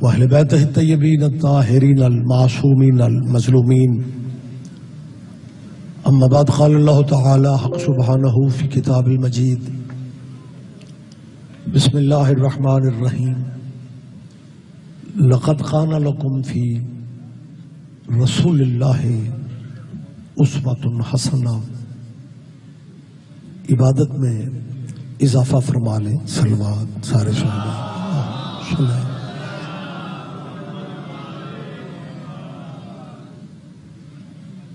وأهل بيته الطيبين الطاهرين المعصومين المظلومين. أما بعد، قال الله تعالى حق سبحانه في كتاب المجيد: بسم الله الرحمن الرحيم. لقد كان لكم في رسول الله اسوة حسنہ. عبادت میں اضافہ فرما لیں. صلوات سارے سنیں.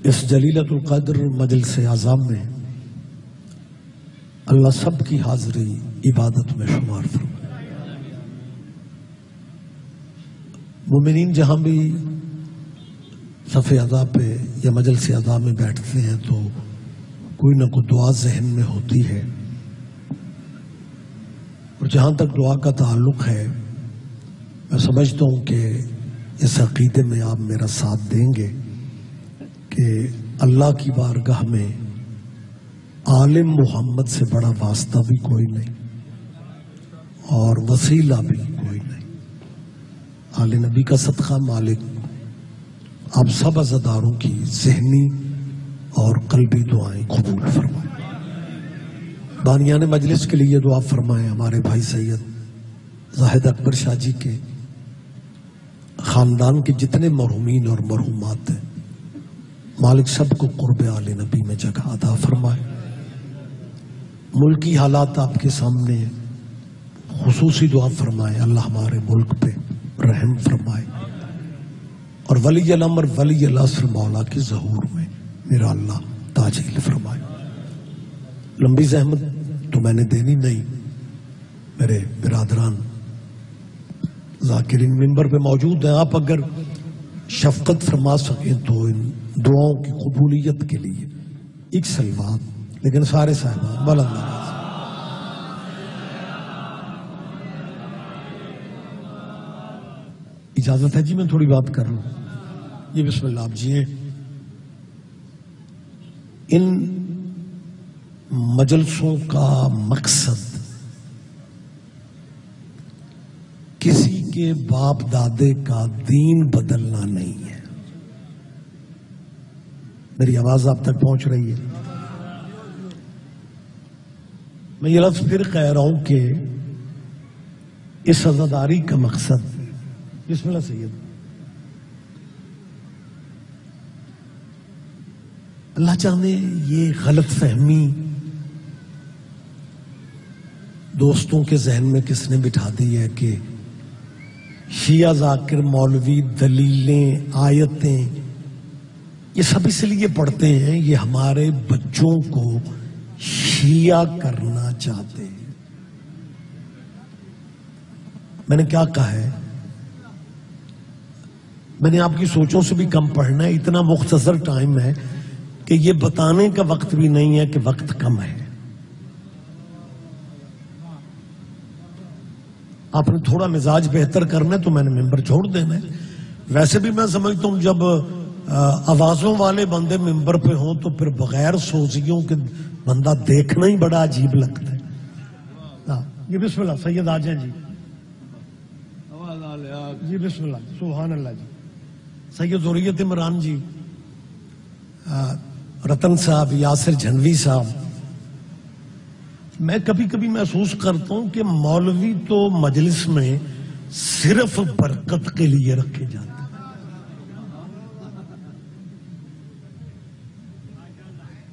اس جلیلۃ القدر مجلس اعظم میں اللہ سب کی حاضری عبادت میں شمار فرمائے. مومنین جہاں بھی صف اعضاء پہ یا مجلس اعضاء میں بیٹھتے ہیں تو کوئی نہ کوئی دعا ذہن میں ہوتی ہے، اور جہاں تک دعا کا تعلق ہے میں سمجھتا ہوں کہ اس عقیدے میں آپ میرا ساتھ دیں گے کہ اللہ کی بارگاہ میں عالم محمد سے بڑا واسطہ بھی کوئی نہیں اور وسیلہ بھی کوئی نہیں. آل نبی کا صدقہ مالک آپ سب عزاداروں کی ذہنی اور قلبی دعائیں قبول فرمائیں. بانیان مجلس کے لیے دعا فرمائیں. ہمارے بھائی سید زاہد اکبر شاہ جی کے خاندان کے جتنے مرحومین اور مرحومات ہیں، مالک سب کو قرب آل نبی میں جگہ عطا فرمائے. ملکی حالات آپ کے سامنے ہیں، خصوصی دعا فرمائے اللہ ہمارے ملک پہ رحم فرمائے، اور ولی الامر ولی العصر مولا کے ظہور میں میرا اللہ تاجیل فرمائے. لمبی زحمت تو میں نے دینی نہیں. میرے برادران ذاکرین ممبر پہ موجود ہیں، آپ اگر شفقت فرما سکیں تو ان دعاؤں کی قبولیت کے لیے ایک سلوات. لیکن سارے صاحبان بلند آواز. اجازت ہے جی میں تھوڑی بات کر رہا ہوں. جی بسم اللہ. آپ جی ان مجلسوں کا مقصد کسی کے باپ دادے کا دین بدلنا نہیں ہے. میری آواز آپ تک پہنچ رہی ہے؟ میں یہ لفظ پھر کہہ رہا ہوں کہ اس عزاداری کا مقصد، بسم اللہ سید، اللہ جانے یہ غلط فہمی دوستوں کے ذہن میں کس نے بٹھا دی ہے کہ شیعہ ذاکر مولوی دلیلیں آیتیں یہ سب اس لیے پڑھتے ہیں یہ ہمارے بچوں کو شیعہ کرنا چاہتے ہیں. میں نے کیا کہا ہے؟ میں نے آپ کی سوچوں سے بھی کم پڑھنا ہے. اتنا مختصر ٹائم ہے کہ یہ بتانے کا وقت بھی نہیں ہے کہ وقت کم ہے. آپ نے تھوڑا مزاج بہتر کرنا ہے تو میں نے ممبر چھوڑ دینا ہے. ویسے بھی میں سمجھتا ہوں جب آوازوں والے بندے ممبر پہ ہوں تو پھر بغیر سوزیوں کے بندہ دیکھنا ہی بڑا عجیب لگتا ہے. یہ بسم اللہ سید آ جائیں جی. جی بسم اللہ. سبحان اللہ جی. سید ذریت عمران جی، رتن صاحب، یاسر جھنوی صاحب. میں کبھی کبھی محسوس کرتا ہوں کہ مولوی تو مجلس میں صرف برکت کے لیے رکھے جاتے ہیں.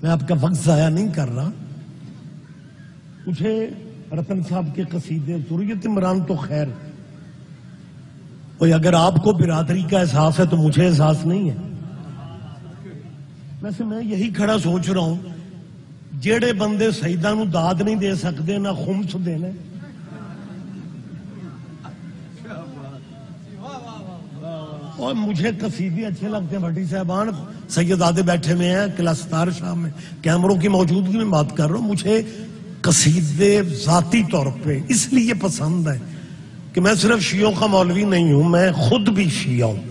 میں آپ کا وقت ضائع نہیں کر رہا. مجھے رتن صاحب کے قصیدے ذریت عمران تو خیر، اگر آپ کو برادری کا احساس ہے تو مجھے احساس نہیں ہے. ویسے میں یہی کھڑا سوچ رہا ہوں جیڑے بندے سیدہ نو داد نہیں دے سکتے نہ خمس دینے، اور مجھے قصیدے اچھے لگتے ہیں. بھٹی صاحبان سیدادے بیٹھے ہوئے ہیں کلاسدار شاہ میں، کیمروں کی موجودگی میں بات کر رہا ہوں. مجھے قصیدے ذاتی طور پہ اس لیے پسند ہے کہ میں صرف شیعوں کا مولوی نہیں ہوں، میں خود بھی شیعہ ہوں.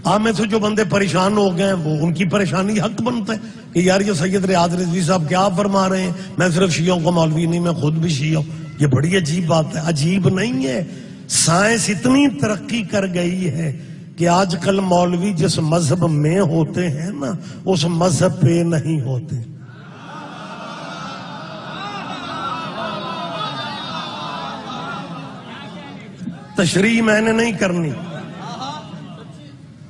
آپ میں سے جو بندے پریشان ہو گئے ہیں وہ ان کی پریشانی حق بنتا ہے کہ یار یہ سید ریاض رضوی صاحب کیا فرما رہے ہیں، میں صرف شیعوں کا مولوی نہیں، میں خود بھی شیعہ ہوں. یہ بڑی عجیب بات ہے. عجیب نہیں ہے، سائنس اتنی ترقی کر گئی ہے کہ آج کل مولوی جس مذہب میں ہوتے ہیں نا اس مذہب پہ نہیں ہوتے. تشریح میں نے نہیں کرنی،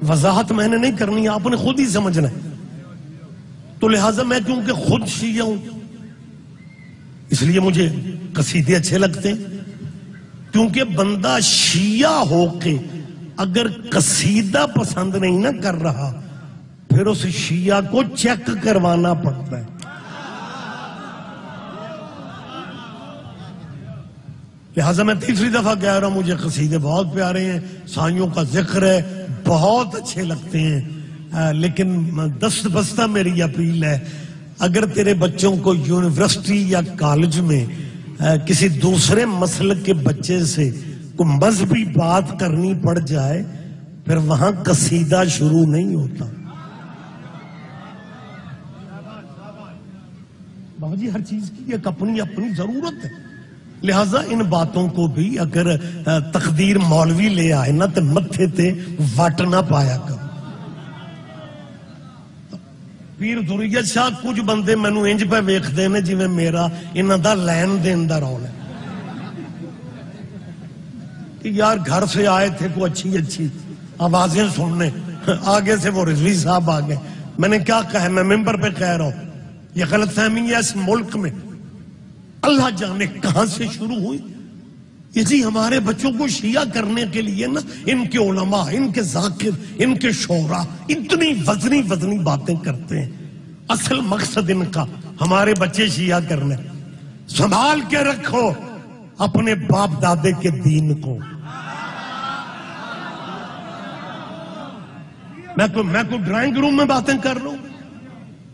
وضاحت میں نے نہیں کرنی، آپ نے خود ہی سمجھنا ہے. تو لہٰذا میں کیونکہ خود شیعہ ہوں اس لیے مجھے قصیدے اچھے لگتے ہیں. کیونکہ بندہ شیعہ ہو کے اگر قصیدہ پسند نہیں نہ کر رہا پھر اس شیعہ کو چیک کروانا پڑتا ہے. لہٰذا میں تیسری دفعہ کہہ رہا ہوں مجھے قصیدے بہت پیارے ہیں، سائیوں کا ذکر ہے، بہت اچھے لگتے ہیں. لیکن دست بستہ میری اپیل ہے، اگر تیرے بچوں کو یونیورسٹی یا کالج میں کسی دوسرے مسلک کے بچے سے کوئی مذہبی بات کرنی پڑ جائے پھر وہاں قصیدہ شروع نہیں ہوتا. بابا جی ہر چیز کی ایک اپنی اپنی ضرورت ہے. لہذا ان باتوں کو بھی اگر تقدیر مولوی لے آئے نا تو متھے تے وٹ نہ پایا کر. پیر دریت شاہ کچھ بندے مینو انج پہ ویکھدے نے جویں میرا انہاں دا لین دین دا رول ہے کہ یار گھر سے آئے تھے کوئی اچھی اچھی آوازیں سننے، آگے سے وہ رضوی صاحب آ گئے. میں نے کیا کہا، میں ممبر پہ کہہ رہا ہوں یہ غلط فہمی ہے اس ملک میں اللہ جانے کہاں سے شروع ہوئی. اسی ہمارے بچوں کو شیعہ کرنے کے لیے نا ان کے علماء، ان کے ذاکر، ان کے شعراء اتنی وزنی وزنی باتیں کرتے ہیں. اصل مقصد ان کا ہمارے بچے شیعہ کرنے. سنبھال کے رکھو اپنے باپ دادے کے دین کو. میں کوئی ڈرائنگ روم میں باتیں کر رہا ہوں،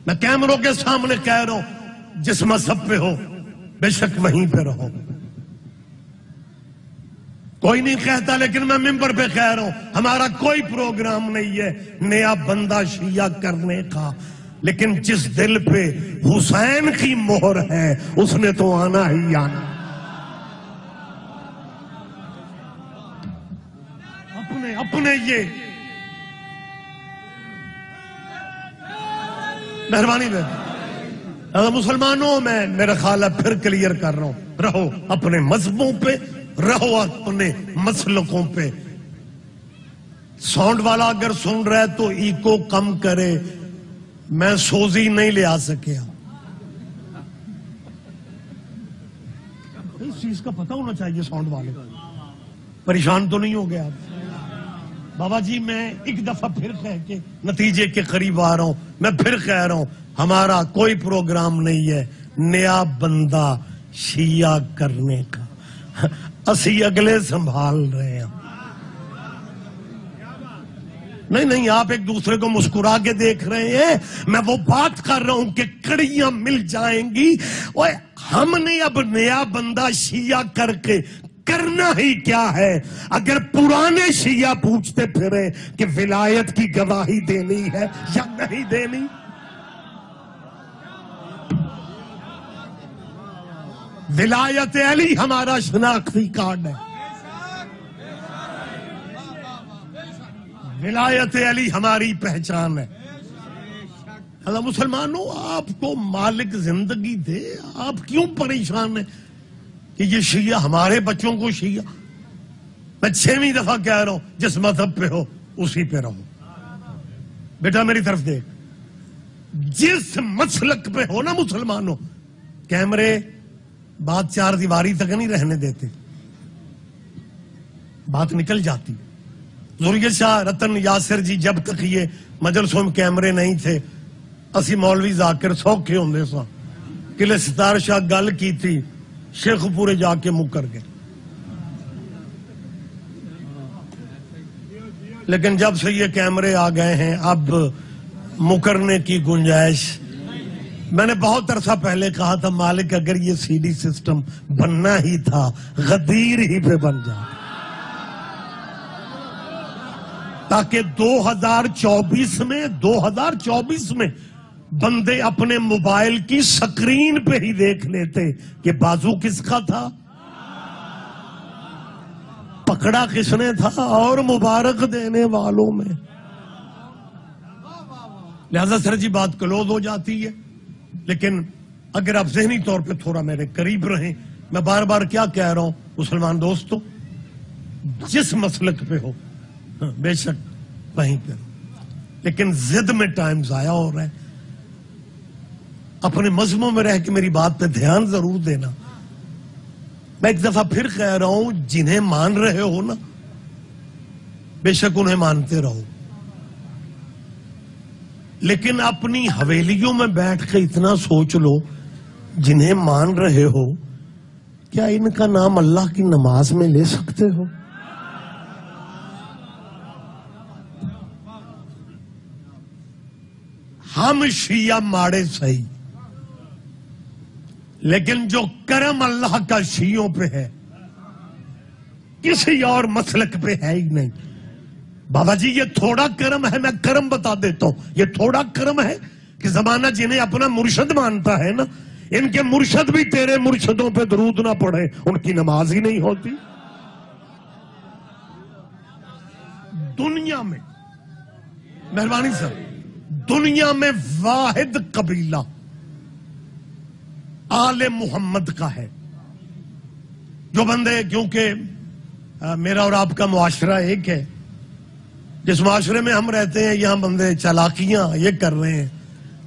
میں کیمروں کے سامنے کہہ رہا ہوں جس مذہب پہ ہو بے شک وہیں پہ رہو. کوئی نہیں کہتا لیکن میں ممبر پہ کہہ رہا ہوں ہمارا کوئی پروگرام نہیں ہے نیا بندہ شیعہ کرنے کا، لیکن جس دل پہ حسین کی مہر ہے اس نے تو آنا ہی آنا. اپنے یہ مہربانی میں مسلمانوں میں میرا خیال ہے پھر کلیئر کر رہا ہوں، رہو اپنے مذہبوں پہ، رہو اپنے مسلکوں پہ. ساؤنڈ والا اگر سن رہا ہے تو ایکو کم کرے، میں سوزی نہیں لے آ سکیا. اس چیز کا پتہ ہونا چاہیے ساؤنڈ والے. پریشان تو نہیں ہو گیا بابا جی؟ میں ایک دفعہ پھر کہہ کے نتیجے کے قریب آ رہا ہوں، میں پھر کہہ رہا ہوں ہمارا کوئی پروگرام نہیں ہے نیا بندہ شیعہ کرنے کا. اسی اگلے سنبھال رہے ہیں. نہیں آپ ایک دوسرے کو مسکرا کے دیکھ رہے ہیں، میں وہ بات کر رہا ہوں کہ کڑیاں مل جائیں گی. اوے ہم نے اب نیا بندہ شیعہ کر کے کرنا ہی کیا ہے؟ اگر پرانے شیعہ پوچھتے پھرے کہ ولایت کی گواہی دینی ہے یا نہیں دینی. ولایت علی ہمارا شناختی کارڈ ہے. ولایت علی ہماری پہچان ہے. اللہ مسلمانوں آپ کو مالک زندگی دے، آپ کیوں پریشان ہیں کہ یہ شیعہ ہمارے بچوں کو شیعہ؟ میں 6ویں دفعہ کہہ رہا ہوں جس مذہب پہ ہو اسی پہ رہو. بیٹا میری طرف دیکھ، جس مسلک پہ ہو نا مسلمانوں، کیمرے بات 4 دیواری تک نہیں رہنے دیتے، بات نکل جاتی. ضروریت شاہ رتن یاسر جی جب تک یہ مجلسوں میں کیمرے نہیں تھے اسی مولوی ذاکر سوکھے ہوندے سا قلعے ستار شاہ گل کی تھی، شیخ پورے جا کے مکر گئے. لیکن جب سے یہ کیمرے آ گئے ہیں اب مکرنے کی گنجائش. میں نے بہت عرصہ پہلے کہا تھا مالک اگر یہ سی ڈی سسٹم بننا ہی تھا غدیر ہی پہ بن جائے تاکہ 2024 میں بندے اپنے موبائل کی سکرین پہ ہی دیکھ لیتے کہ بازو کس کا تھا پکڑا کس نے تھا؟ اور مبارک دینے والوں میں. لہذا سر جی بات کلوز ہو جاتی ہے. لیکن اگر آپ ذہنی طور پہ تھوڑا میرے قریب رہیں، میں بار بار کیا کہہ رہا ہوں مسلمان دوستو، جس مسلک پہ ہو بے شک وہیں پہ، لیکن ضد میں ٹائم ضائع ہو رہا ہے. اپنے مذہبوں میں رہ کے میری بات پہ دھیان ضرور دینا. میں ایک دفعہ پھر کہہ رہا ہوں، جنہیں مان رہے ہو نا بے شک انہیں مانتے رہو، لیکن اپنی حویلیوں میں بیٹھ کے اتنا سوچ لو، جنہیں مان رہے ہو کیا ان کا نام اللہ کی نماز میں لے سکتے ہو؟ ہم شیعہ ماڑے صحیح، لیکن جو کرم اللہ کا شیعوں پہ ہے کسی اور مسلک پہ ہے ہی نہیں. بابا جی یہ تھوڑا کرم ہے، میں کرم بتا دیتا ہوں، یہ تھوڑا کرم ہے کہ زمانہ جنہیں اپنا مرشد مانتا ہے نا، ان کے مرشد بھی تیرے مرشدوں پہ درود نہ پڑھے، ان کی نماز ہی نہیں ہوتی. دنیا میں مہربانی سر، دنیا میں واحد قبیلہ آل محمد کا ہے. جو بندے، کیونکہ میرا اور آپ کا معاشرہ ایک ہے، جس معاشرے میں ہم رہتے ہیں یہاں بندے چالاکیاں یہ کر رہے ہیں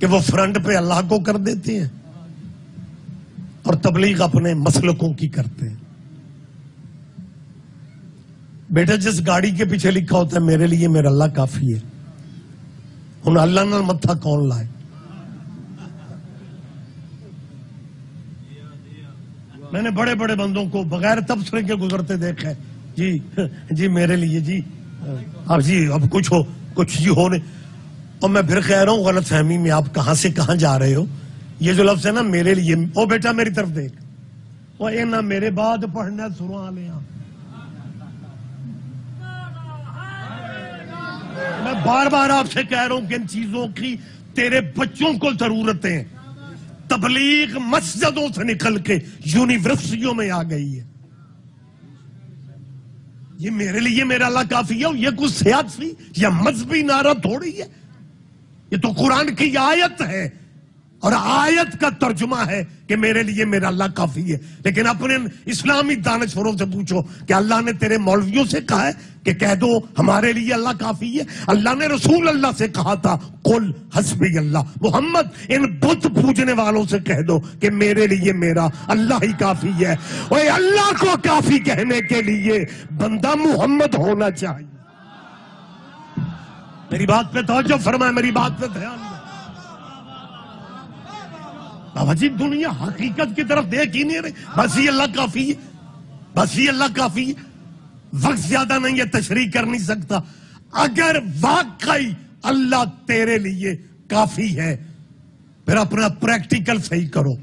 کہ وہ فرنٹ پہ اللہ کو کر دیتے ہیں اور تبلیغ اپنے مسلکوں کی کرتے ہیں. بیٹا جس گاڑی کے پیچھے لکھا ہوتا ہے میرے لیے میرا اللہ کافی ہے، ہن اللہ نال متھا کون لائے؟ میں نے بڑے بڑے بندوں کو بغیر تبصرے کے گزرتے دیکھا ہے، جی میرے لیے جی اب جی اب کچھ جی ہونے. اور میں پھر کہہ رہا ہوں غلط فہمی میں آپ کہاں سے کہاں جا رہے ہو. یہ جو لفظ ہے نا میرے لیے، او بیٹا میری طرف دیکھ، وہ اے نہ میرے بعد پڑھنا سراں لے آ. میں بار بار آپ سے کہہ رہا ہوں کہ ان چیزوں کی تیرے بچوں کو ضرورت ہے. تبلیغ مسجدوں سے نکل کے یونیورسٹیوں میں آ گئی ہے. یہ میرے لیے میرا اللہ کافی ہے، یہ کچھ سیاسی یا مذہبی نعرہ تھوڑی ہے، یہ تو قرآن کی آیت ہے، اور آیت کا ترجمہ ہے کہ میرے لیے میرا اللہ کافی ہے. لیکن اپنے اسلامی دانشوروں سے پوچھو کہ اللہ نے تیرے مولویوں سے کہا ہے کہ کہہ دو ہمارے لیے اللہ کافی ہے؟ اللہ نے رسول اللہ سے کہا تھا قل حسبی اللہ. محمد ان بت پوجنے والوں سے کہہ دو کہ میرے لیے میرا اللہ ہی کافی ہے. اور اللہ کو کافی کہنے کے لیے بندہ محمد ہونا چاہیے. میری بات پہ توجہ فرمائے، میری بات پہ دھیان دے. بابا جی دنیا حقیقت کی طرف دیکھ ہی نہیں رہی. بس یہ اللہ کافی ہے، بس یہ اللہ کافی ہے. وقت زیادہ نہیں ہے، تشریح کر نہیں سکتا. اگر واقعی اللہ تیرے لیے کافی ہے پھر اپنا پریکٹیکل صحیح کرو.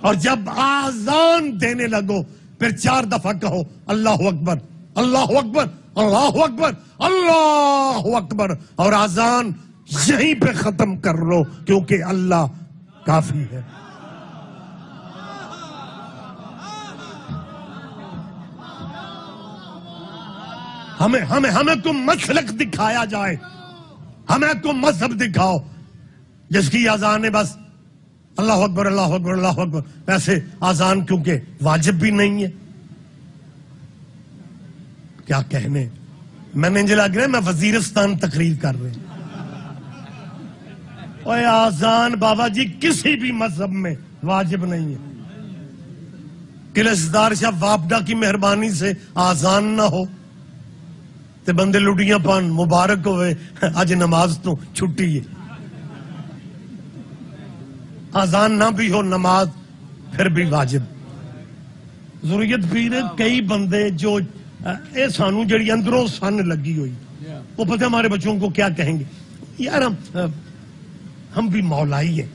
اور جب آذان دینے لگو پھر 4 دفعہ کہو اللہ اکبر اللہ اکبر اللہ اکبر اللہ اکبر، اور آذان یہیں پہ ختم کر لو کیونکہ اللہ کافی ہے. ہمیں کو مسلک دکھایا جائے، ہمیں کو مذہب دکھاؤ جس کی آذان ہے بس اللہ اکبر اللہ اکبر اللہ اکبر. ویسے آذان کیونکہ واجب بھی نہیں ہے، کیا کہنے. میں نے انجھے لگ رہا ہے میں وزیرستان تقریر کر رہے ہیں. اوے آذان بابا جی کسی بھی مذہب میں واجب نہیں ہے. کلسدار شاہ وابڈا کی مہربانی سے آذان نہ ہو تے بندے لڈیاں پان مبارک ہوئے آج نماز تو چھٹی ہے. آذان نہ بھی ہو نماز پھر بھی واجب. ضروریت پیر کئی بندے جو اے سانو جڑی اندروں سن لگی ہوئی، وہ پتہ ہمارے بچوں کو کیا کہیں گے، یار ہم بھی مولائی ہیں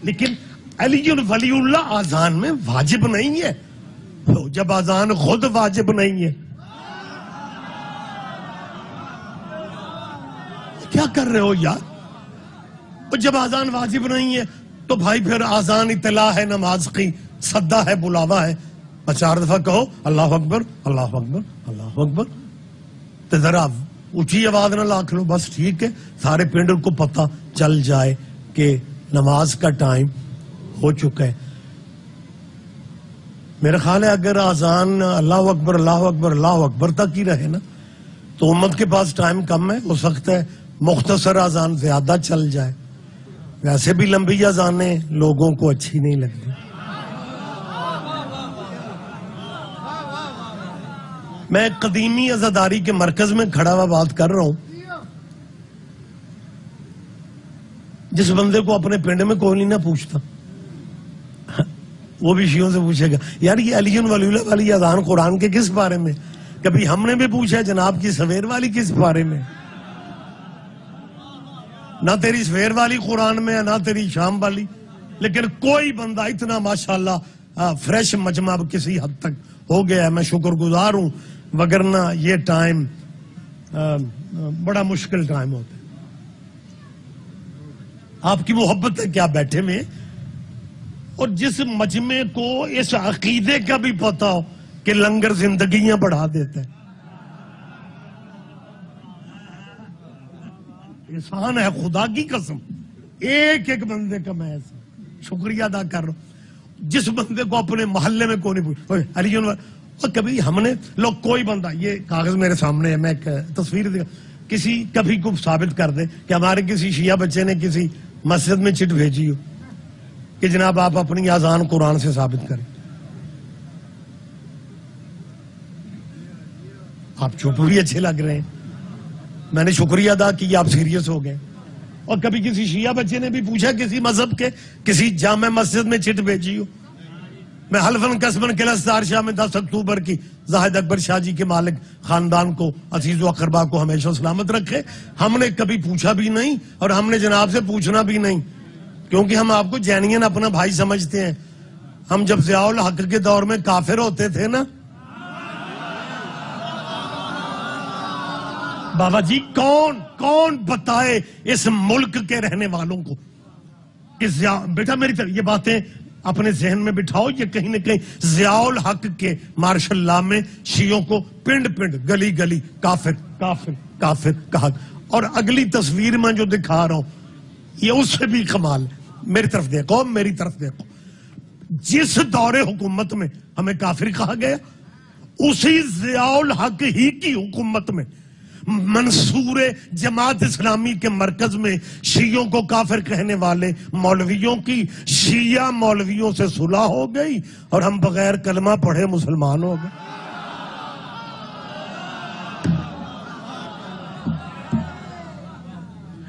لیکن علی ولی اللہ آذان میں واجب نہیں ہے. جب آذان خود واجب نہیں ہے کیا کر رہے ہو یار. جب آذان واجب نہیں ہے تو بھائی پھر آذان اطلاع ہے نماز کی، صدہ ہے، بلاوا ہے. اور 4 دفعہ کہو اللہ اکبر اللہ اکبر اللہ اکبر. تو ذرا اونچی آواز نہ لاکھ لو بس, ٹھیک ہے, سارے پنڈ کو پتہ چل جائے کہ نماز کا ٹائم ہو چکا ہے. میرا خیال ہے اگر آزان اللہ اکبر تک ہی رہے نا تو امت کے پاس ٹائم کم ہے. ہو سکتا ہے مختصر آزان زیادہ چل جائے. ویسے بھی لمبی آزانیں لوگوں کو اچھی نہیں لگتی. میں قدیمی عزاداری کے مرکز میں کھڑا ہوا بات کر رہا ہوں. جس بندے کو اپنے پنڈ میں کوئی نہیں نہ پوچھتا, وہ بھی شیعوں سے پوچھے گا یار یہ علی ولی اللہ والی اذان قرآن کے کس بارے میں. کبھی ہم نے بھی پوچھا جناب کی سویر والی کس بارے میں. نہ تیری سویر والی قرآن میں ہے نہ تیری شام والی. لیکن کوئی بندہ اتنا ماشاءاللہ فریش مجمع کسی حد تک ہو گیا ہے, میں شکر گزار ہوں, وگرنہ یہ ٹائم بڑا مشکل ٹائم ہوتا ہے. آپ کی محبت ہے کیا بیٹھے میں, اور جس مجمع کو اس عقیدے کا بھی پتا ہو کہ لنگر زندگیاں بڑھا دیتا ہے. احسان ہے خدا کی قسم, ایک ایک بندے کا میں ایسا شکریہ ادا کر رہا ہوں جس بندے کو اپنے محلے میں کوئی نہیں پوچھ علی. اور کبھی ہم نے لوگ کوئی بندہ, یہ کاغذ میرے سامنے ہے, میں ایک تصویر دے کسی کبھی کو ثابت کر دے کہ ہمارے کسی شیعہ بچے نے کسی مسجد میں چٹ بھیجی ہو کہ جناب آپ اپنی آزان قرآن سے ثابت کریں. آپ چپ بھی اچھے لگ رہے ہیں, میں نے شکریہ ادا کی آپ سیریس ہو گئے. اور کبھی کسی شیعہ بچے نے بھی پوچھا کسی مذہب کے کسی جامع مسجد میں چٹ بھیجی ہو. میں حلفاً قسماً کلستار شاہ میں 10 اکتوبر کی زاہد اکبر شاہ جی کے مالک خاندان کو عزیز و اقربا کو ہمیشہ سلامت رکھے, ہم نے کبھی پوچھا بھی نہیں اور ہم نے جناب سے پوچھنا بھی نہیں, کیونکہ ہم آپ کو جینین اپنا بھائی سمجھتے ہیں. ہم جب ضیاء الحق کے دور میں کافر ہوتے تھے نا بابا جی, کون بتائے اس ملک کے رہنے والوں کو کہ بیٹا میری طرح یہ باتیں اپنے ذہن میں بٹھاؤ, یہ کہیں نہ کہیں ضیاء الحق کے مارشل لا میں شیعوں کو پنڈ گلی گلی کافر کہا. اور اگلی تصویر میں جو دکھا رہا ہوں یہ اس سے بھی کمال ہے. میری طرف دیکھو, جس دور حکومت میں ہمیں کافر کہا گیا اسی ضیاء الحق ہی کی حکومت میں منصور جماعت اسلامی کے مرکز میں شیعوں کو کافر کہنے والے مولویوں کی شیعہ مولویوں سے صلح ہو گئی اور ہم بغیر کلمہ پڑھے مسلمان ہو گئے.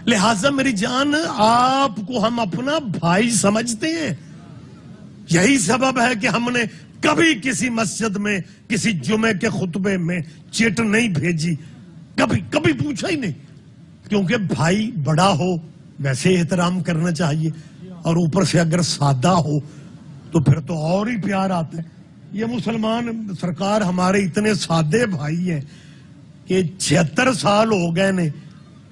لہذا میری جان آپ کو ہم اپنا بھائی سمجھتے ہیں. یہی سبب ہے کہ ہم نے کبھی کسی مسجد میں کسی جمعے کے خطبے میں چٹ نہیں بھیجی, کبھی پوچھا ہی نہیں, کیونکہ بھائی بڑا ہو ویسے احترام کرنا چاہیے, اور اوپر سے اگر سادہ ہو تو پھر تو اور ہی پیار آتا ہے. یہ مسلمان سرکار ہمارے اتنے سادے بھائی ہیں کہ 76 سال ہو گئے نے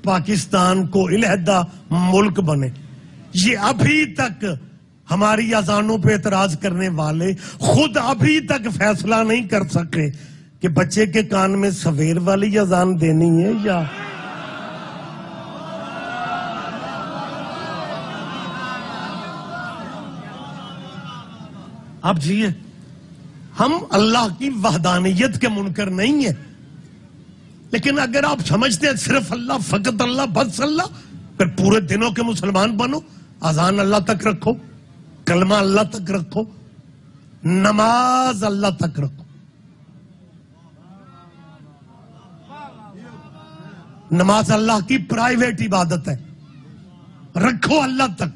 پاکستان کو علیحدہ ملک بنے, یہ ابھی تک ہماری اذانوں پہ اعتراض کرنے والے خود ابھی تک فیصلہ نہیں کر سکے کہ بچے کے کان میں سویر والی اذان دینی ہے یا آپ جیئے. ہم اللہ کی وحدانیت کے منکر نہیں ہیں, لیکن اگر آپ سمجھتے ہیں صرف اللہ, فقط اللہ, بس اللہ, پھر پورے دنوں کے مسلمان بنو, اذان اللہ تک رکھو, کلمہ اللہ تک رکھو, نماز اللہ تک رکھو. نماز اللہ کی پرائیویٹ عبادت ہے, رکھو اللہ تک.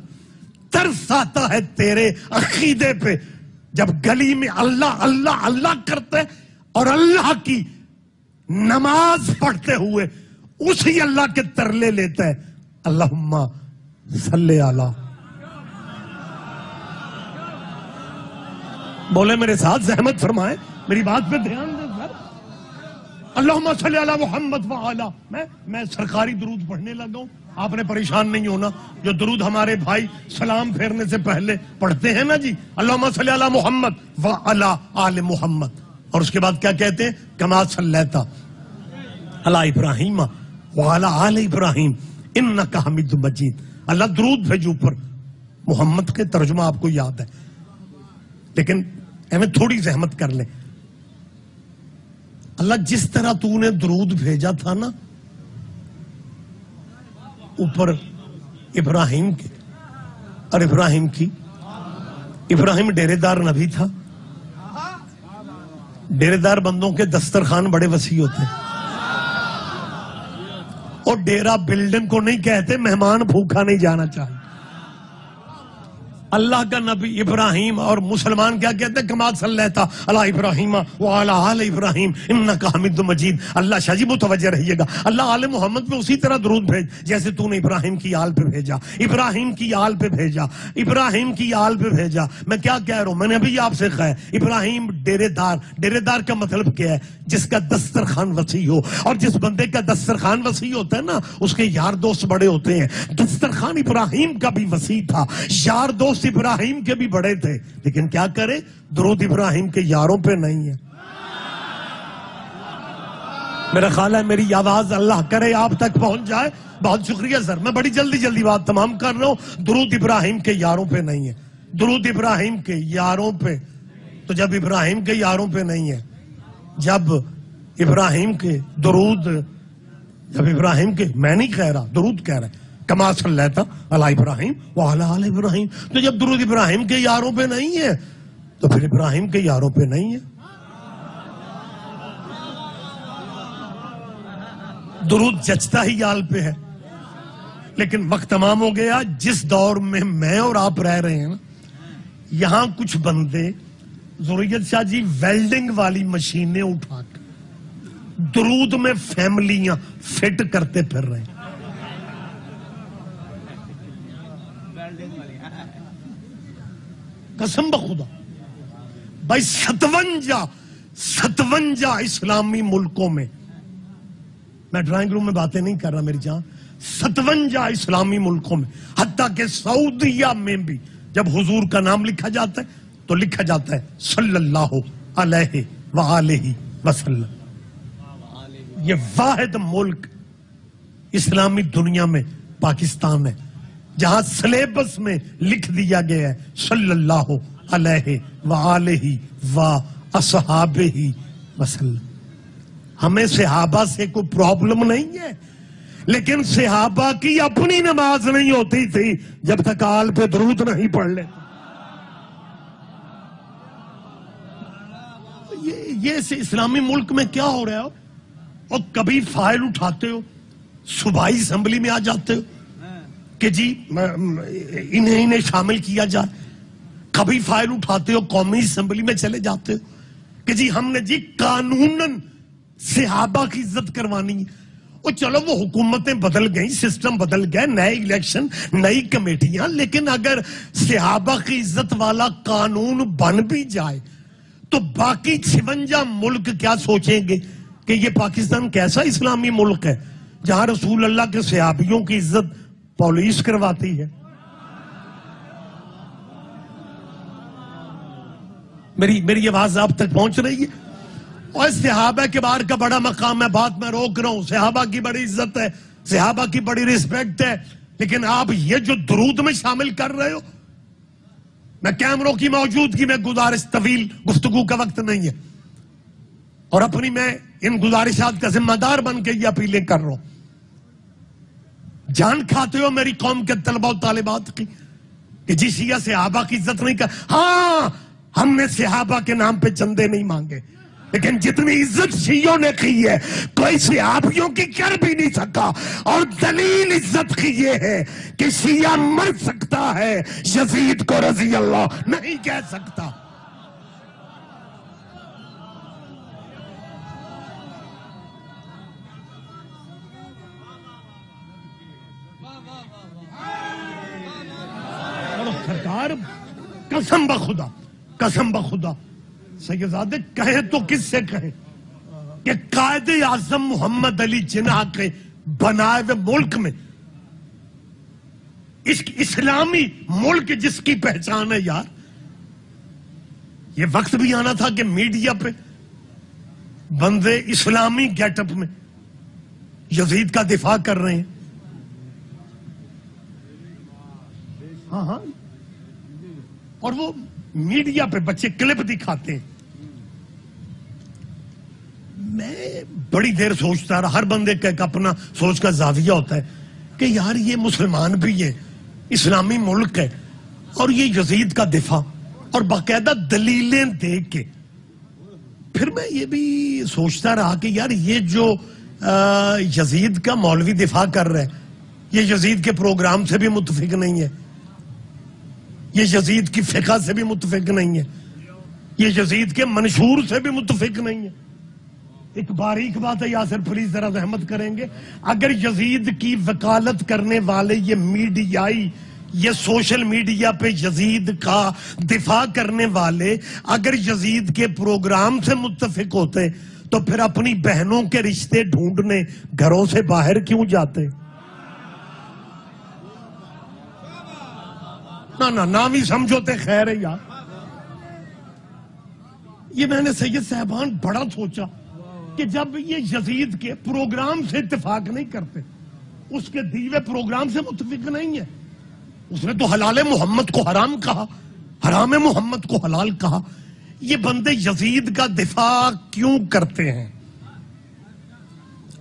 ترس آتا ہے تیرے عقیدے پہ جب گلی میں اللہ اللہ اللہ کرتے اور اللہ کی نماز پڑھتے ہوئے اسی اللہ کے ترلے لیتا ہے, اللہم صلی علی. بولے میرے ساتھ زحمت فرمائے, میری بات پہ دھیان دیں سر. اللہم صلی علی محمد وعلا، میں سرکاری درود پڑھنے لگا ہوں. آپ نے پریشان نہیں ہونا. جو درود ہمارے بھائی سلام پھیرنے سے پہلے پڑھتے ہیں نا جی، اللہم صلی علی محمد وعلا آل محمد، اور اس کے بعد کیا کہتے ہیں؟ کما صلیت علی ابراہیم وعلا آل ابراہیم انک حمید مجید. اللہ درود بھیجو پر. محمد کے ترجمہ آپ کو یاد ہے، لیکن ہمیں تھوڑی زحمت کر لیں. اللہ جس طرح تو نے درود بھیجا تھا نا اوپر ابراہیم کے، اور ابراہیم کی، ابراہیم ڈیرے دار نبی تھا. ڈیرے دار بندوں کے دسترخوان بڑے وسیع ہوتے ہیں، اور ڈیرا بلڈنگ کو نہیں کہتے مہمان بھوکا نہیں جانا چاہیے. اللہ کا نبی ابراہیم، اور مسلمان کیا کہتے ہیں؟ کما صلیت علی ابراہیم وعلی آل ابراہیم انک حمید مجید. اللہ شاہ جی متوجہ رہیے گا، اللہ آل محمد پہ اسی طرح درود بھیج جیسے تو نے ابراہیم کی آل پہ بھیجا، ابراہیم کی آل پہ بھیجا، ابراہیم کی آل پہ بھیجا. میں کیا کہہ رہا ہوں؟ میں نے ابھی آپ سے کہا ہے ابراہیم ڈیرے دار. ڈیرے دار کا مطلب کیا ہے؟ جس کا دسترخوان وسیع ہو. اور جس بندے کا دسترخوان وسیع ہوتا ہے نا اس کے یار دوست بڑے ہوتے ہیں. دسترخوان ابراہیم کا بھی وسیع تھا، یار دوست ابراہیم کے بھی بڑے تھے، لیکن کیا کرے؟ درود ابراہیم کے یاروں پہ نہیں ہے. میرا خیال ہے میری آواز اللہ کرے آپ تک پہنچ جائے. بہت شکریہ سر، میں بڑی جلدی بات تمام کر رہا ہوں. درود ابراہیم کے یاروں پہ نہیں ہے. درود ابراہیم کے یاروں پہ، تو جب ابراہیم کے یاروں پہ نہیں ہے، جب ابراہیم کے درود، جب ابراہیم کے، میں نہیں کہہ رہا، درود کہہ رہا ہے کما صلیت علی ابراہیم وعلی آل ابراہیم، تو جب درود ابراہیم کے یاروں پہ نہیں ہے تو پھر ابراہیم کے یاروں پہ نہیں ہے. درود جچتا ہی آل پہ ہے. لیکن وقت تمام ہو گیا. جس دور میں اور آپ رہ رہے ہیں نا، یہاں کچھ بندے ضروریت شاہ جی ویلڈنگ والی مشینیں اٹھا کے درود میں فیملیاں فٹ کرتے پھر رہے ہیں. قسم بخدا بھائی 57 اسلامی ملکوں میں، میں ڈرائنگ روم میں باتیں نہیں کر رہا میری جان، 57 اسلامی ملکوں میں، حتیٰ کہ سعودیہ میں بھی جب حضور کا نام لکھا جاتا ہے تو لکھا جاتا ہے صلی اللہ علیہ وآلہ وسلم. یہ واحد ملک اسلامی دنیا میں پاکستان ہے جہاں سلیبس میں لکھ دیا گیا ہے صلی اللہ علیہ وآلہ واصحابہ وسلم. ہمیں صحابہ سے کوئی پرابلم نہیں ہے، لیکن صحابہ کی اپنی نماز نہیں ہوتی تھی جب تک آل پہ درود نہیں پڑھ لیتے. یہ اسلامی ملک میں کیا ہو رہا ہو؟ اور کبھی فائل اٹھاتے ہو، صوبائی اسمبلی میں آ جاتے ہو کہ جی انہیں شامل کیا جائے. کبھی فائل اٹھاتے ہو قومی اسمبلی میں چلے جاتے ہو کہ جی ہم نے جی قانوناً صحابہ کی عزت کروانی ہے. اور چلو وہ حکومتیں بدل گئیں، سسٹم بدل گئے، نئے الیکشن، نئی کمیٹیاں، لیکن اگر صحابہ کی عزت والا قانون بن بھی جائے تو باقی 56 ملک کیا سوچیں گے کہ یہ پاکستان کیسا اسلامی ملک ہے جہاں رسول اللہ کے صحابیوں کی عزت پولیس کرواتی ہے. میری آواز آپ تک پہنچ رہی ہے؟ اور صحابہ کے بار کا بڑا مقام ہے، بات میں روک رہا ہوں. صحابہ کی بڑی عزت ہے، صحابہ کی بڑی رسپیکٹ ہے، لیکن آپ یہ جو درود میں شامل کر رہے ہو، میں کیمروں کی موجودگی میں گزارش، طویل گفتگو کا وقت نہیں ہے، اور اپنی میں ان گزارشات کا ذمہ دار بن کے یہ اپیلیں کر رہا ہوں. جان کھاتے ہو میری قوم کے طلبہ و طالبات کی کہ جی شیعہ صحابہ کی عزت نہیں کر. ہاں ہم نے صحابہ کے نام پہ چندے نہیں مانگے، لیکن جتنی عزت شیعوں نے کی ہے کوئی صحابیوں کی کر بھی نہیں سکا. اور دلیل عزت کی یہ ہے کہ شیعہ مر سکتا ہے، یزید کو رضی اللہ نہیں کہہ سکتا. سرکار قسم بخدا سیدزادے کہیں تو کس سے کہیں، کہ قائد اعظم محمد علی جناح کے بنائے ہوئے ملک میں اس اسلامی ملک جس کی پہچان ہے یار، یہ وقت بھی آنا تھا کہ میڈیا پہ بندے اسلامی گیٹ اپ میں یزید کا دفاع کر رہے ہیں. ہاں اور وہ میڈیا پہ بچے کلپ دکھاتے ہیں. میں بڑی دیر سوچتا رہا، ہر بندے کا ایک اپنا سوچ کا زاویہ ہوتا ہے کہ یار یہ مسلمان بھی ہے، اسلامی ملک ہے، اور یہ یزید کا دفاع اور باقاعدہ دلیلیں دے کے. پھر میں یہ بھی سوچتا رہا کہ یار یہ جو یزید کا مولوی دفاع کر رہا ہے، یہ یزید کے پروگرام سے بھی متفق نہیں ہے، یہ یزید کی فقہ سے بھی متفق نہیں ہے، یہ یزید کے منشور سے بھی متفق نہیں ہے. ایک باریک بات ہے یاسر، پلیز ذرا زحمت کریں گے، اگر یزید کی وکالت کرنے والے یہ میڈیائی، یہ سوشل میڈیا پہ یزید کا دفاع کرنے والے اگر یزید کے پروگرام سے متفق ہوتے تو پھر اپنی بہنوں کے رشتے ڈھونڈنے گھروں سے باہر کیوں جاتے؟ نام ہی سمجھوتے. خیر ہے یار، یہ میں نے سید صاحبان بڑا سوچا کہ جب یہ یزید کے پروگرام سے اتفاق نہیں کرتے، اس کے دیوے پروگرام سے متفق نہیں ہے، اس نے تو حلال محمد کو حرام کہا، حرام محمد کو حلال کہا، یہ بندے یزید کا دفاع کیوں کرتے ہیں؟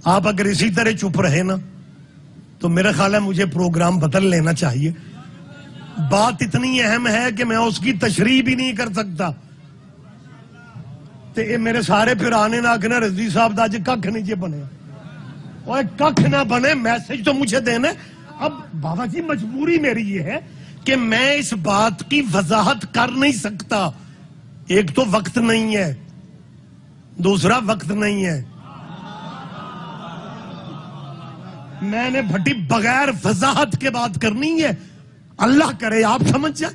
آپ اگر اسی طرح چپ رہے نا تو میرا خیال ہے مجھے پروگرام بدل لینا چاہیے. بات اتنی اہم ہے کہ میں اس کی تشریح بھی نہیں کر سکتا. تے میرے سارے پھر آنے نہ آگنا رضوی صاحب دا جی ککھ نہیں جی بنے، اور ککھ نہ بنے، میسج تو مجھے دینے. اب بابا جی مجبوری میری یہ ہے کہ میں اس بات کی وضاحت کر نہیں سکتا. ایک تو وقت نہیں ہے، دوسرا وقت نہیں ہے. میں نے بھٹی بغیر وضاحت کے بات کرنی ہے. اللہ کرے آپ سمجھ جائیں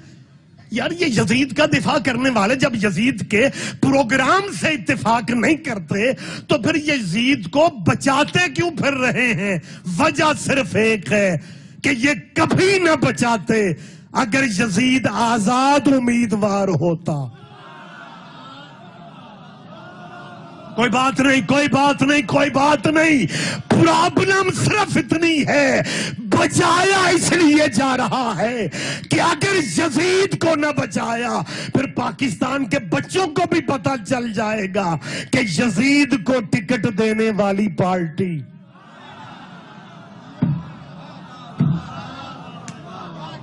یار، یہ یزید کا دفاع کرنے والے جب یزید کے پروگرام سے اتفاق نہیں کرتے تو پھر یزید کو بچاتے کیوں پھر رہے ہیں؟ وجہ صرف ایک ہے کہ یہ کبھی نہ بچاتے اگر یزید آزاد امیدوار ہوتا. کوئی بات نہیں، کوئی بات نہیں، کوئی بات نہیں. پرابلم صرف اتنی ہے، بچایا اس لیے جا رہا ہے کہ اگر یزید کو نہ بچایا پھر پاکستان کے بچوں کو بھی پتہ چل جائے گا کہ یزید کو ٹکٹ دینے والی پارٹی.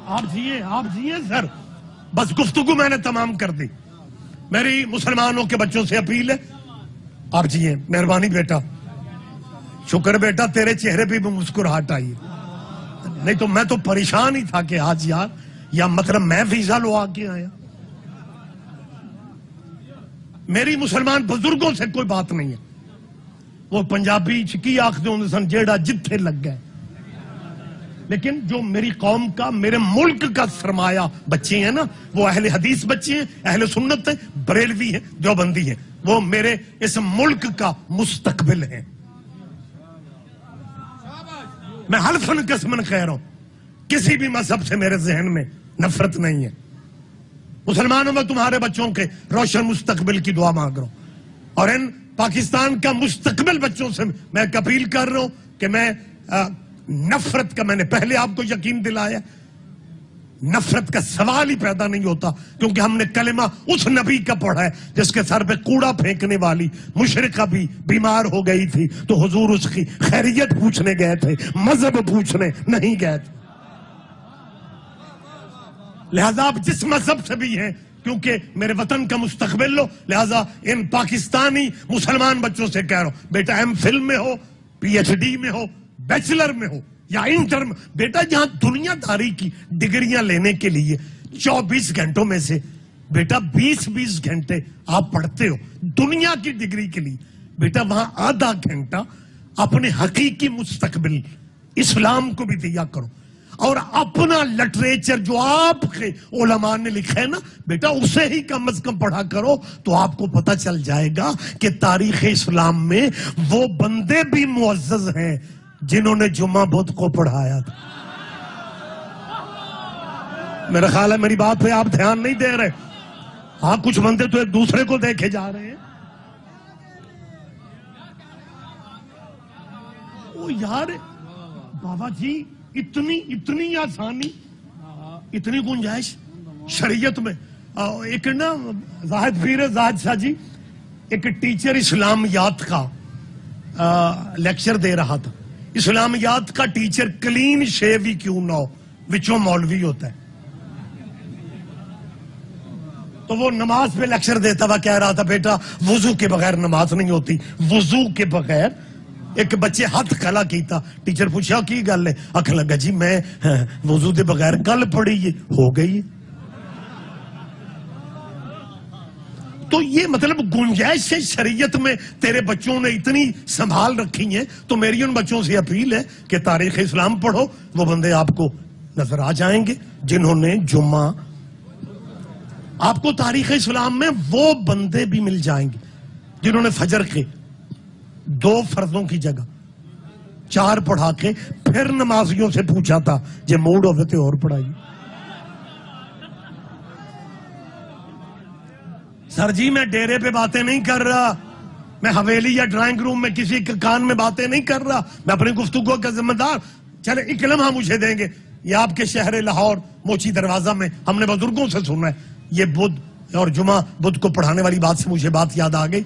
آپ جیئے سر. بس گفتگو میں نے تمام کر دی. میری مسلمانوں کے بچوں سے اپیل ہے، آپ جیئے، مہربانی بیٹا. شکر بیٹا تیرے چہرے پہ بھی مسکراہٹ آئی، نہیں تو میں تو پریشان ہی تھا کہ آج یار یا مطلب میں ویزا لوا کے آیا. میری مسلمان بزرگوں سے کوئی بات نہیں ہے، وہ پنجابی چکی آخدے ہوں سن جیڑا جتھے لگ گئے. لیکن جو میری قوم کا، میرے ملک کا سرمایہ بچے ہیں نا، وہ اہل حدیث بچے ہیں، اہل سنت ہیں، بریلوی ہیں، دیوبندی ہیں، وہ میرے اس ملک کا مستقبل ہے. میں حلفاً قسماً کہہ رہا ہوں کسی بھی مذہب سے میرے ذہن میں نفرت نہیں ہے. مسلمانوں میں تمہارے بچوں کے روشن مستقبل کی دعا مانگ رہا ہوں، اور ان پاکستان کا مستقبل بچوں سے میں ایک اپیل کر رہا ہوں کہ میں نفرت کا، میں نے پہلے آپ کو یقین دلایا، نفرت کا سوال ہی پیدا نہیں ہوتا، کیونکہ ہم نے کلمہ اس نبی کا پڑھا ہے جس کے سر پہ کوڑا پھینکنے والی مشرقہ بھی بیمار ہو گئی تھی تو حضور اس کی خیریت پوچھنے گئے تھے، مذہب پوچھنے نہیں گئے تھے. لہذا آپ جس مذہب سے بھی ہیں، کیونکہ میرے وطن کا مستقبل لو، لہذا ان پاکستانی مسلمان بچوں سے کہہ رہا ہوں، بیٹا ایم فل میں ہو، پی ایچ ڈی میں ہو، بیچلر میں ہو یا انٹر میں، بیٹا جہاں دنیا داری کی ڈگریاں لینے کے لیے 24 گھنٹوں میں سے بیٹا 20 گھنٹے آپ پڑھتے ہو دنیا کی ڈگری کے لیے، بیٹا وہاں آدھا گھنٹہ اپنے حقیقی مستقبل اسلام کو بھی دیا کرو. اور اپنا لٹریچر جو آپ کے علماء نے لکھا ہے نا بیٹا اسے ہی کم از کم پڑھا کرو تو آپ کو پتہ چل جائے گا کہ تاریخ اسلام میں وہ بندے بھی معزز ہیں جنہوں نے جمعہ بدھ کو پڑھایا تھا. میرا خیال ہے میری بات پہ آپ دھیان نہیں دے رہے. ہاں کچھ بندے تو ایک دوسرے کو دیکھے جا رہے ہیں. او یار بابا جی اتنی آسانی اتنی گنجائش شریعت میں. ایک نا زاہد پیر زاہد شاہ جی ایک ٹیچر اسلامیات کا لیکچر دے رہا تھا. اسلامیات کا ٹیچر کلین شیو ہی کیوں نہ ہو وچوں مولوی ہوتا ہے. تو وہ نماز پہ لیکچر دیتا ہوا کہہ رہا تھا بیٹا وضو کے بغیر نماز نہیں ہوتی. وضو کے بغیر. ایک بچے ہاتھ کھلا کیتا. ٹیچر پوچھا کی گل ہے؟ اکھ لگا جی میں وضو دے بغیر گل پڑھی ہو گئی. تو یہ مطلب گنجائش ہے شریعت میں تیرے بچوں نے اتنی سنبھال رکھی ہیں. تو میری ان بچوں سے اپیل ہے کہ تاریخ اسلام پڑھو. وہ بندے آپ کو نظر آ جائیں گے جنہوں نے جمعہ. آپ کو تاریخ اسلام میں وہ بندے بھی مل جائیں گے جنہوں نے فجر کے 2 فرضوں کی جگہ 4 پڑھا کے پھر نمازیوں سے پوچھا تھا جے موڈ ہوئے تھے اور پڑھائی. سر جی میں ڈیرے پہ باتیں نہیں کر رہا. میں حویلی یا ڈرائنگ روم میں کسی کے کان میں باتیں نہیں کر رہا. میں اپنی گفتگو کا ذمہ دار. چلے ایک لمحہ مجھے دیں گے. یہ آپ کے شہر لاہور موچی دروازہ میں ہم نے بزرگوں سے سنا ہے. یہ بدھ اور جمعہ بدھ کو پڑھانے والی بات سے مجھے بات یاد آ گئی.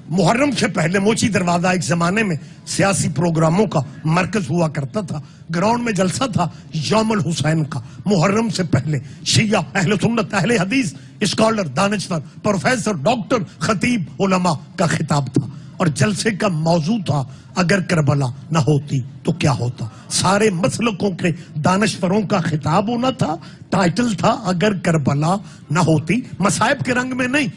محرم سے پہلے موچی دروازہ ایک زمانے میں سیاسی پروگراموں کا مرکز ہوا کرتا تھا. گراؤنڈ میں جلسہ تھا یوم الحسین کا. محرم سے پہلے شیعہ اہل سنت اہل حدیث اسکالر دانشور پروفیسر ڈاکٹر خطیب علماء کا خطاب تھا. اور جلسے کا موضوع تھا اگر کربلا نہ ہوتی تو کیا ہوتا. سارے مسلکوں کے دانشوروں کا خطاب ہونا تھا. ٹائٹل تھا اگر کربلا نہ ہوتی. مصائب کے رنگ میں نہیں,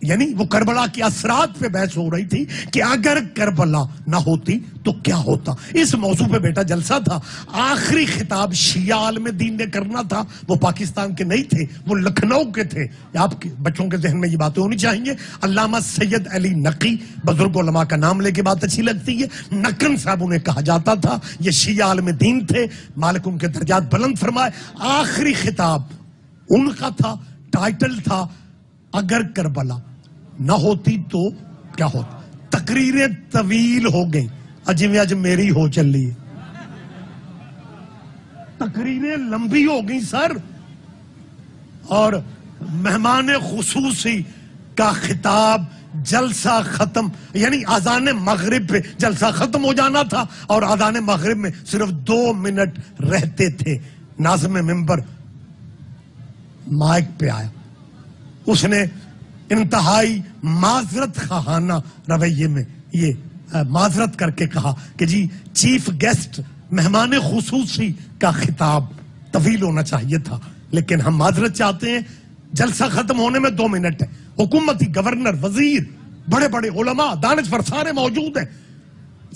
یعنی وہ کربلا کے اثرات پہ بحث ہو رہی تھی کہ اگر کربلا نہ ہوتی تو کیا ہوتا. اس موضوع پہ بیٹا جلسہ تھا. آخری خطاب شیعہ عالم دین نے کرنا تھا. وہ پاکستان کے نہیں تھے, وہ لکھنؤ کے تھے. آپ کے بچوں کے ذہن میں یہ باتیں ہونی چاہیے. علامہ سید علی نقی, بزرگ علماء کا نام لے کے بات اچھی لگتی ہے. نقن صاحب انہیں کہا جاتا تھا. یہ شیعہ عالم دین تھے, مالک ان کے درجات بلند فرمائے. آخری خطاب ان کا تھا. ٹائٹل تھا اگر کربلا نہ ہوتی تو کیا ہوتا. تقریریں طویل ہو گئیں اجی اج میری ہو چلی. تقریریں لمبی ہو گئی سر. اور مہمان خصوصی کا خطاب جلسہ ختم, یعنی اذان مغرب پہ جلسہ ختم ہو جانا تھا اور اذان مغرب میں صرف 2 منٹ رہتے تھے. ناظم ممبر مائک پہ آیا. اس نے انتہائی معذرت خواہانہ رویے میں یہ معذرت کر کے کہا کہ جی چیف گیسٹ مہمان خصوصی کا خطاب طویل ہونا چاہیے تھا لیکن ہم معذرت چاہتے ہیں. جلسہ ختم ہونے میں 2 منٹ ہے. حکومتی گورنر وزیر بڑے بڑے علماء دانشور سارے موجود ہیں.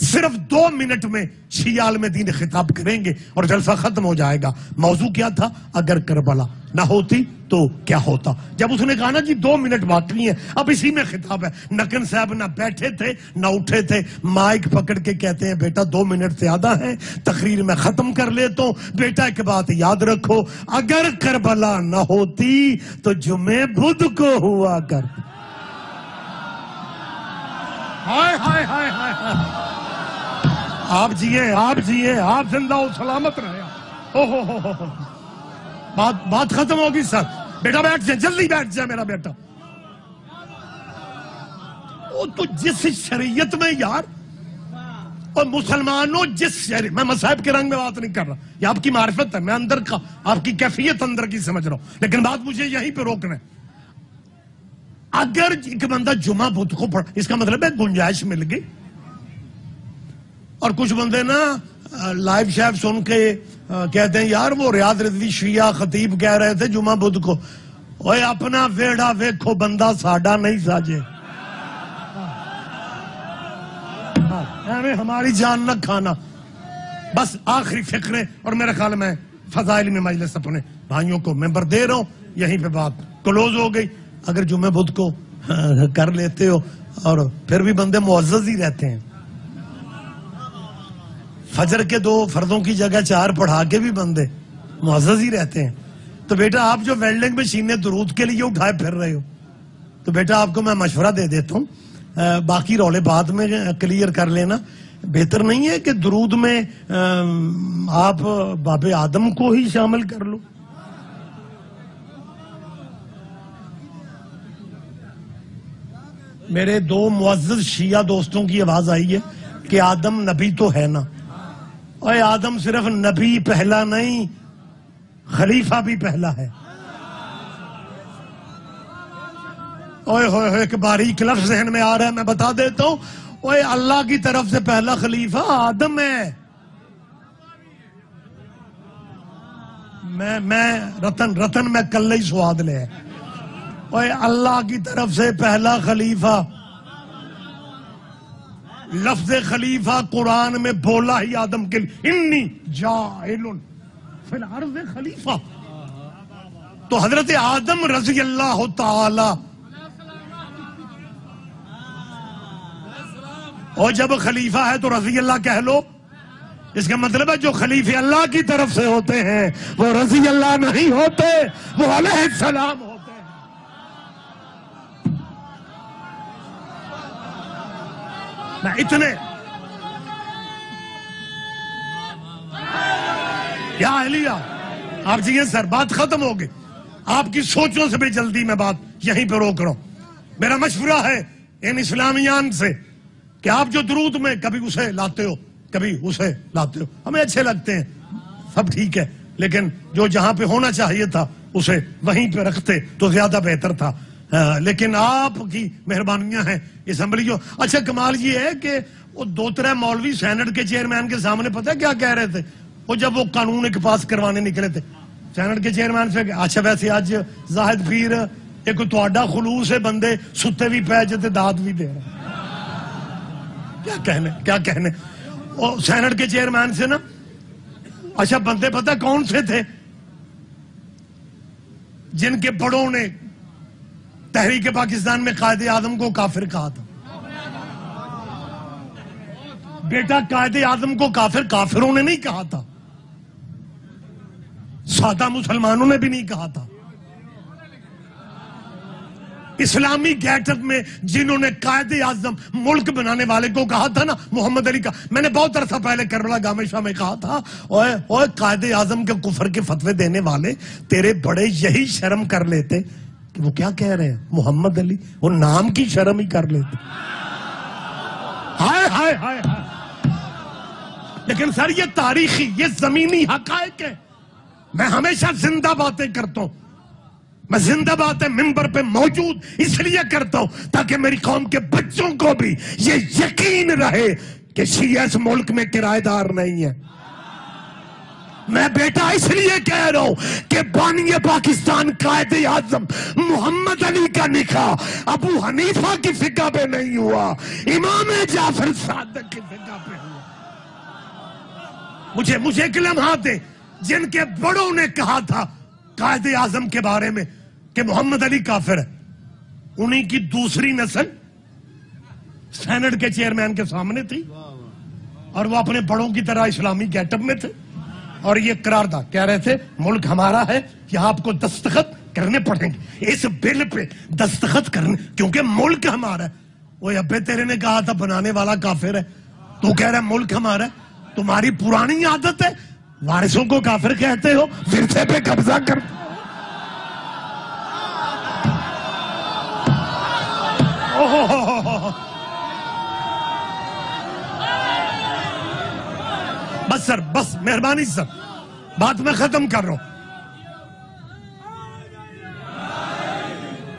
صرف 2 منٹ میں شیعہ عالم دین خطاب کریں گے اور جلسہ ختم ہو جائے گا. موضوع کیا تھا؟ اگر کربلا نہ ہوتی تو کیا ہوتا. جب اس نے کہا نا جی 2 منٹ باقی ہیں, اب اسی میں خطاب ہے. نقن صاحب نہ بیٹھے تھے نہ اٹھے تھے. مائک پکڑ کے کہتے ہیں بیٹا 2 منٹ سے آدھا ہے, تقریر میں ختم کر لیتا ہوں. بیٹا ایک بات یاد رکھو, اگر کربلا نہ ہوتی تو جمعے بدھ کو ہوا کرتا. ہائے ہائے ہائے ہائے. آپ جیے آپ زندہ ہو سلامت رہے. او بات ختم ہوگی سر. بیٹا بیٹھ جائے, جلدی بیٹھ جائے میرا بیٹا. وہ تو جس شریعت میں یار, اور مسلمانوں جس شریعت میں مصائب کے رنگ میں بات نہیں کر رہا, یہ آپ کی معرفت ہے, میں اندر کا آپ کی کیفیت اندر کی سمجھ رہا ہوں, لیکن بات مجھے یہیں پہ روکنا ہے. اگر ایک بندہ جمعہ بدھ کو پڑھا, اس کا مطلب ہے گنجائش مل گئی. اور کچھ بندے نا لائیو شیف سن کے کہتے ہیں یار وہ ریاض رضوی شیعہ خطیب کہہ رہے تھے جمعہ بدھ کو. اوے اپنا ویڑا ویکھو بندہ ساڈا نہیں ساجے. ہماری جان نہ کھانا. بس آخری فکرے، اور میرا خیال میں فضائل میں مجلس اپنے بھائیوں کو ممبر دے رہا ہوں، یہیں پہ بات کلوز ہو گئی. اگر جمعہ بدھ کو کر لیتے ہو، اور پھر بھی بندے معزز ہی رہتے ہیں، فجر کے 2 فرضوں کی جگہ 4 پڑھا کے بھی بندے معزز ہی رہتے ہیں. تو بیٹا آپ جو ویلڈنگ مشینیں درود کے لیے اٹھائے پھر رہے ہو، تو بیٹا آپ کو میں مشورہ دے دیتا ہوں، باقی رولے بعد میں کلیئر کر لینا. بہتر نہیں ہے کہ درود میں آپ باب آدم کو ہی شامل کر لو؟ میرے 2 معزز شیعہ دوستوں کی آواز آئی ہے کہ آدم نبی تو ہے نا. اور آدم صرف نبی پہلا نہیں، خلیفہ بھی پہلا ہے. اوئے ہوئے ہوئے، ایک باریک لفظ ذہن میں آ رہا ہے، میں بتا دیتا ہوں. اوئے اللہ کی طرف سے پہلا خلیفہ آدم ہے. میں رتن میں کل ہی سواد لے. اوئے اللہ کی طرف سے پہلا خلیفہ، لفظ خلیفہ قرآن میں بولا ہی آدم کے لیے، انی جاعل فی الارض خلیفہ. تو حضرت آدم رضی اللہ تعالی، اور جب خلیفہ ہے تو رضی اللہ کہہ لو. اس کا مطلب ہے جو خلیفے اللہ کی طرف سے ہوتے ہیں وہ رضی اللہ نہیں ہوتے، وہ علیہ السلام ہوتے ہیں. میں اتنے یا علیہ آپ جی سر بات ختم ہو گئی. آپ کی سوچوں سے بھی جلدی میں بات یہیں پہ روک رہا ہوں. میرا مشورہ ہے ان اسلامیان سے کہ آپ جو درود میں کبھی اسے لاتے ہو کبھی اسے لاتے ہو، ہمیں اچھے لگتے ہیں، سب ٹھیک ہے، لیکن جو جہاں پہ ہونا چاہیے تھا اسے وہیں پہ رکھتے تو زیادہ بہتر تھا. لیکن آپ کی مہربانیاں ہیں اسمبلیوں. اچھا کمال یہ ہے کہ وہ 2-3 مولوی سینٹ کے چیئرمین کے سامنے پتہ ہے کیا کہہ رہے تھے؟ وہ جب وہ قانون ایک پاس کروانے نکلے تھے سینٹ کے چیئرمین سے، اچھا ویسے آج زاہد پیر ایک تہاڈا خلوص ہے، بندے ستے بھی پے جتے داد بھی دے رہے. کیا کہنے سینٹ کے چیئرمین سے نا. اچھا بندے پتہ کون سے تھے؟ جن کے بڑوں نے تحریک پاکستان میں قائد اعظم کو کافر کہا تھا. بیٹا قائد اعظم کو کافروں نے نہیں کہا تھا، سادہ مسلمانوں نے بھی نہیں کہا تھا. اسلامی گیٹ اپ میں جنہوں نے قائد اعظم ملک بنانے والے کو کہا تھا نا، محمد علی کا، میں نے بہت عرصہ پہلے کربلا گامے شاہ میں کہا تھا، اوے قائد اعظم کے کفر کے فتوے دینے والے تیرے بڑے یہی شرم کر لیتے کہ وہ کیا کہہ رہے ہیں محمد علی، وہ نام کی شرم ہی کر لیتے. ہائے ہائے ہائے ہائے. لیکن سر یہ تاریخی، یہ زمینی حقائق ہے. میں ہمیشہ زندہ باتیں کرتا ہوں. میں زندہ باتیں ممبر پہ موجود اس لیے کرتا ہوں تاکہ میری قوم کے بچوں کو بھی یہ یقین رہے کہ شیعہ اس ملک میں کرایہ دار نہیں ہے. میں بیٹا اس لیے کہہ رہا ہوں کہ بانی پاکستان قائد اعظم محمد علی کا نکاح ابو حنیفہ کی فقہ پہ نہیں ہوا، امام جعفر صادق کی فقہ پہ ہوا. مجھے ایک لمحہ دے جن کے بڑوں نے کہا تھا قائد اعظم کے بارے میں کہ محمد علی کافر ہے، انہی کی دوسری نسل سینٹ کے چیئرمین کے سامنے تھی اور وہ اپنے بڑوں کی طرح اسلامی گیٹ اپ میں تھے اور یہ قرارداد کہہ رہے تھے ملک ہمارا ہے، یہاں آپ کو دستخط کرنے پڑیں گے اس بل پہ، دستخط کرنے، کیونکہ ملک ہمارا ہے. وہ ابے تیرے نے کہا تھا بنانے والا کافر ہے، تو کہہ رہا ہے ملک ہمارا ہے. تمہاری پرانی عادت ہے وارثوں کو کافر کہتے ہو، ورثے پہ قبضہ کر. بس سر، بس مہربانی سر، بات میں ختم کر رہا ہوں.